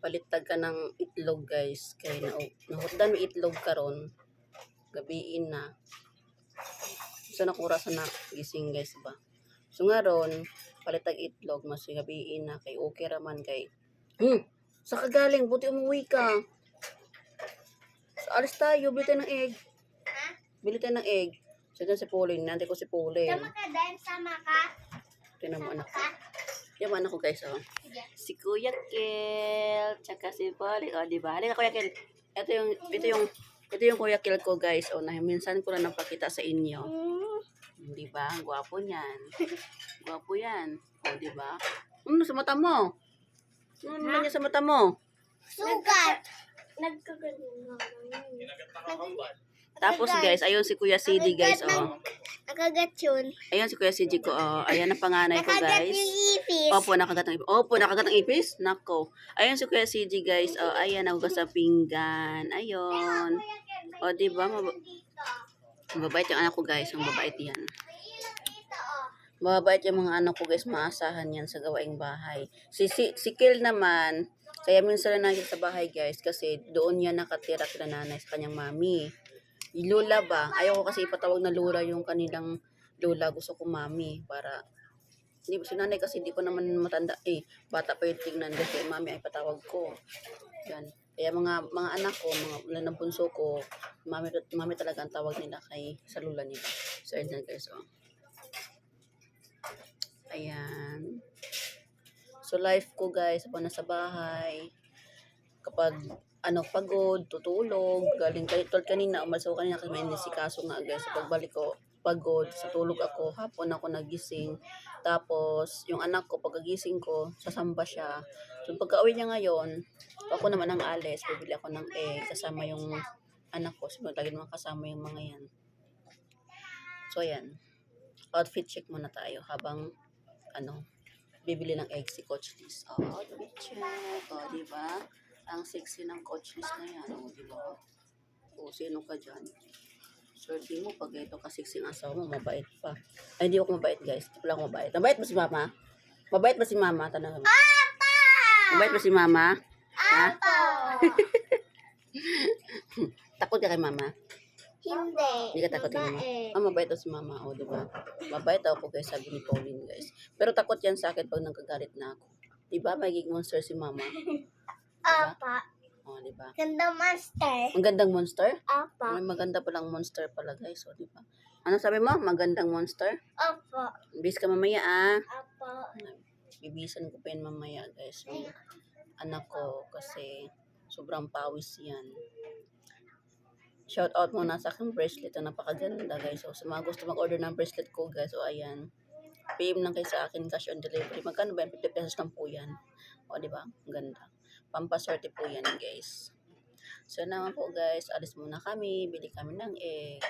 palitag ka ng itlog guys. Kay nahutdan mo itlog karon gabiin na. So nakura sa na gising guys ba. So nga ron, palitag itlog mas gabiin na kay okay raman kay. Sa kagaling buti umuwi ka. So, alis tayo, bili tayo ng egg. Ha? Bili tayo ng egg. So dyan si Pauline, nante ko si Pauline. Sama ka din, sama ka. Tinan mo anak ko. Yung anak ko guys, oh. Si Kuya Kel, tsaka si Polly. O, diba? Halika Kuya Kel. Ito yung Kuya Kel ko guys. O, na minsan ko na napakita sa inyo. Diba? Ang gwapo niyan. Gwapo yan. O, diba? Ano sa mata mo? Ano naman niya sa mata mo? Sugat. Nagkagaling. Tapos guys, ayun si Kuya CD guys, oh. Nakagat yun. Ayun si Kuya CD ko, oh. Ayan ang panganay ko Nakagat guys. yung ipis. Opo, nakagat ng ipis. Opo, nakagat ng ipis? Nako. Ayun si Kuya CD guys, oh. Ayan, nagugas sa pinggan. Ayun. O, diba? Mababait yung anak ko guys. Mababait yan. Mababait yung mga anak ko guys. Maasahan yan sa gawaing bahay. Si Kel naman, kaya minsan na nakikita sa bahay guys. Kasi doon yan nakatira kila nanay sa kanyang mami. Lula ba? Ayaw ko kasi ipatawag na Lula yung kanilang Lola. Gusto ko mami. Para, hindi si nanay kasi hindi ko naman matanda. Bata pa yung tingnan. Kasi mami ay patawag ko. Yan. Kaya mga anak ko, mga bunso ko, mami talaga ang tawag nila kay sa Lola nila. So, ayan guys. Oh. Ayan. So, life ko guys, ako nasa bahay. Kapag pagod, tutulog, galing kanina, umalis ako kanina kasi may nisikaso nga guys. So, pagbalik ko, pagod, sa tulog ako, hapon ako nagising. Tapos, yung anak ko, pagkagising ko, sasamba siya. So, pagka-uwi niya ngayon, ako naman ang alis, bibili ako ng egg, kasama yung anak ko. So, lagi naman kasama yung mga yan. So, ayan. Outfit check muna tayo habang, bibili ng egg si Coach Liz. Outfit check. Diba? Ang sexy ng Coach Liz na yan. Diba? Sino ka dyan? Swerte mo pag ito ka-sexy ng asawa mo, mabait pa. Ay, hindi ako mabait guys. Hindi pala ako mabait. Mabait ba si mama? Mabait ba si mama? Tanong mo. Apa! Mabait ba si mama? Ha? Apa! Takot ka kay mama? Hindi. Hindi ka takot kay mama? Mabait daw si mama. O, diba? Mabait daw ako guys, sabi ni Pauline guys. Pero takot yan sa akin pag nagkagalit na ako. Diba? Magiging monster si mama. Apa. O, diba? Ganda monster. Ang gandang monster? Apa. May maganda palang monster pala guys. O, diba? Ano sabi mo? Magandang monster? Apa. Bis ka mamaya Apa. Bibisan ko pa yan mamaya guys. Yung anak ko kasi sobrang pawis yan. Shout out muna sa aking bracelet na napakaganda guys. So sa mga gusto mag-order ng bracelet ko guys. So ayan. PM lang kayo sa akin, cash on delivery. Magkano ba yan? 50 pesos lang po yan. O diba? Ang ganda. Pampaswerte po yan guys. So naman po guys, alis muna kami. Bili kami ng egg.